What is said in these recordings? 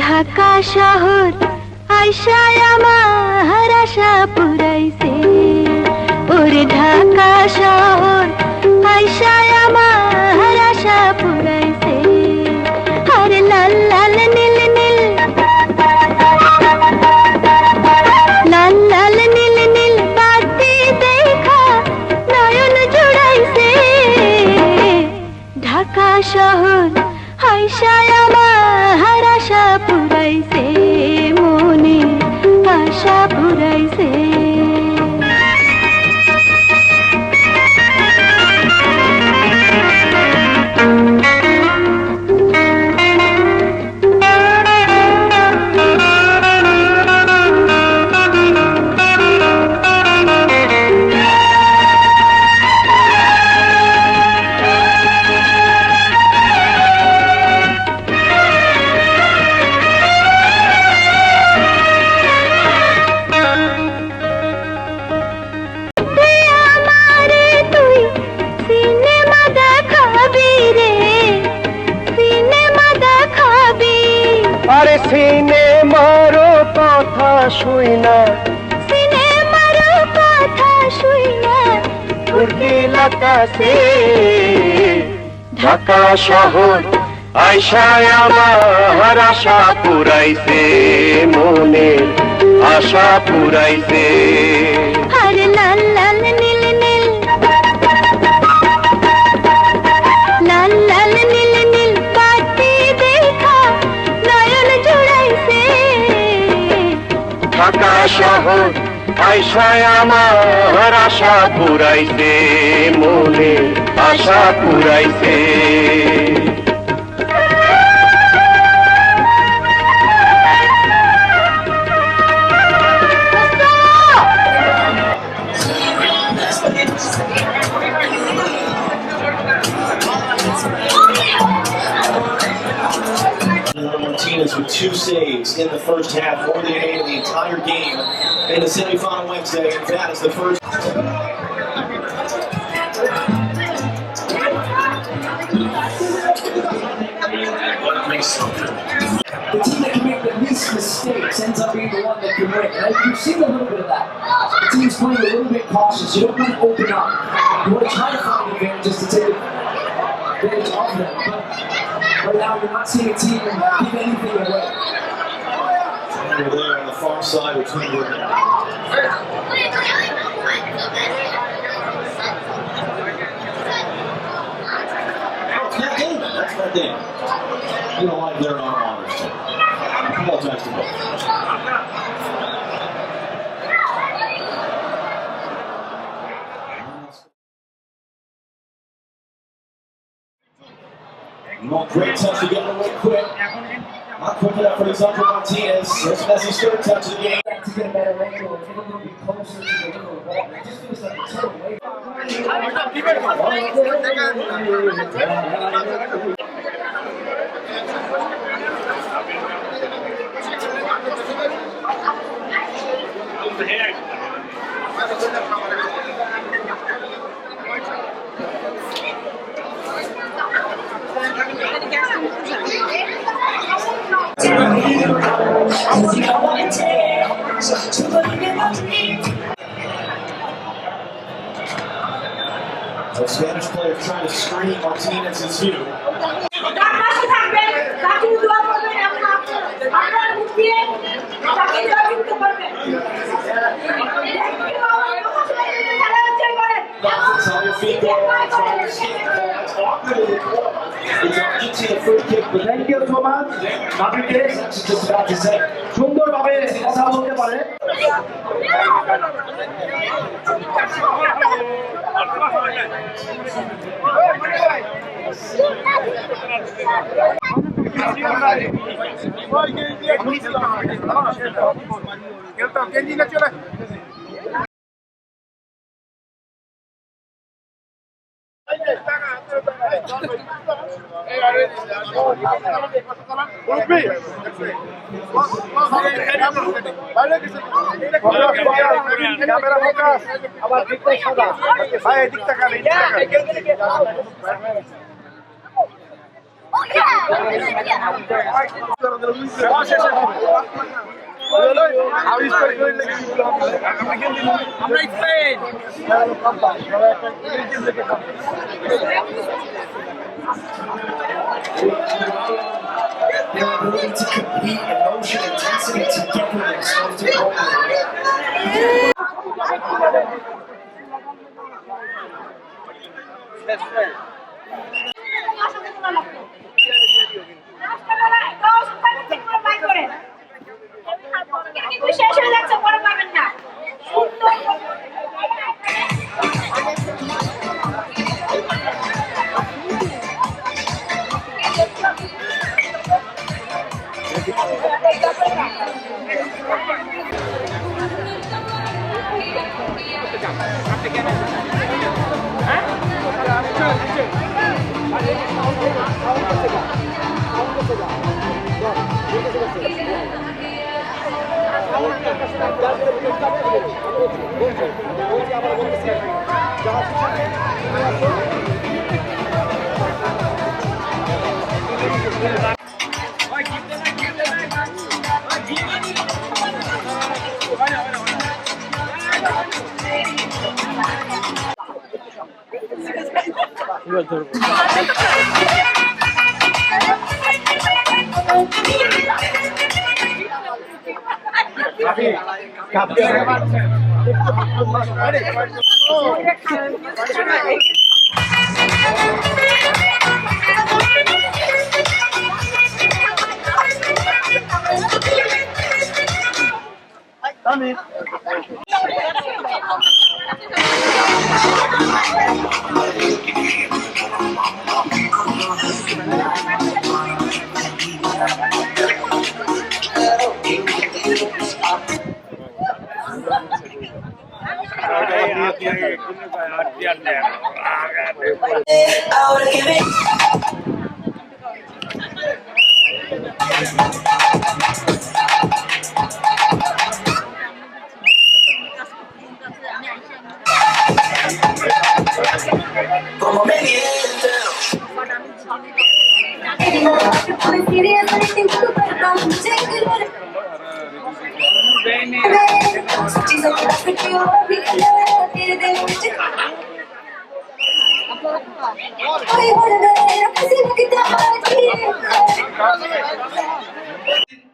ঢাকা শহর আইসায় আমার আশা পুরাইছে, ওরে ঢাকা শহর আইসায় আমার আশা পুরাইছে। আরে লাল লাল নীল নীল, লাল লাল নীল নীল বাতি দেখা নয়ন জুড়াইছে। ঢাকা শহর আইসায় আমার আশা পুরাইছে, মনে আশা পুরাইছে। আরে সিনেমারও কথা শুই না, সিনেমার কথা শুই না, উর্দিল আকাশে ঢাকা শহর আইসায় আমার আশা পুরাইছে, মনের আশা পুরাইছে। আরে লাল লাল নীল নীল, লাল লাল নীল নীল বাতি দেখা নয়ন জুড়াইছে। ঢাকা শহর আইসায় আমার আশা পুরাইছে, মনের আশা পুরাইছে। Martinez with 2 saves in the first half, more than he made in the entire game in the semifinal Wednesday, and that is the first. The team that can make the least mistakes ends up being the one that can win. Right? You've seen a little bit of that. The team's playing a little bit cautious. You don't want to open up. You want to try to find advantages to take advantage of them. But right now, you're not seeing a team give anything away. Over there on the far side between the. Matt Damon, that's Matt Damon. You don't like their arm honors too. Apologize to both. Great touch to get it away quick. Not quick enough for Lisandro Martinez. That's his third touch of the game. To get a better angle, get a little bit closer to the middle of the ball. It just feels like a turn away. The Spanish player trying to screen Martinez's view. Tell your feet go out, try to skate. That's awkward in the corner. It's Argentina free kick, but Thank you so much. Martinez that's just about to say. সুন্দরভাবে কথা বলতে পারে। Camera focus আবার দিকটা সাদা ভাই দিকটা কানে Their ability to compete, emotion, intensity, togetherness, most importantly. শেষ হয়ে যাচ্ছে, পরে পাবেন না।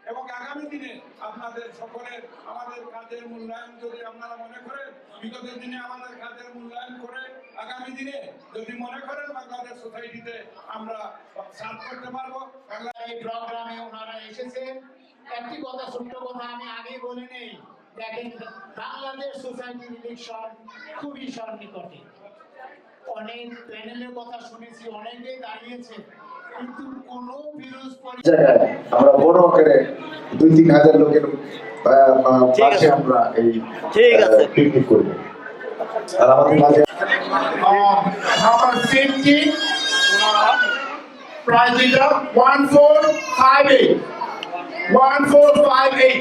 এবং আগামী দিনে আপনাদের সকলের আমাদের কাজের মূল্যায়ন যদি আপনারা মনে করেন, বিগত দিনে আমাদের কাজের মূল্যায়ন করে আগামী দিনে যদি মনে করেন বাংলাদেশ সোসাইটিতে আমরা সার্ভ করতে পারবো। এই প্রোগ্রামে ওনারা এসেছেন। একটি কথা, ছোট্ট কথা আমি আগে বলে নেই, দেখেন বাংলাদেশ সোসাইটির ইলেকশন খুবই সন্নিকটে। অনেক প্যানেলের কথা শুনেছি, অনেকেই দাঁড়িয়েছে, কিন্তু কোনো বিরোধ জায়গায় আমরা বড় আকারে 2-3 হাজার লোকের পাশে আমরা এই পিকনিক করব। আর আমাদের মাঝে নাম্বার 50 প্রাইজ দিটা 1458 1458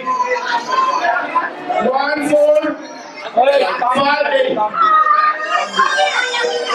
1458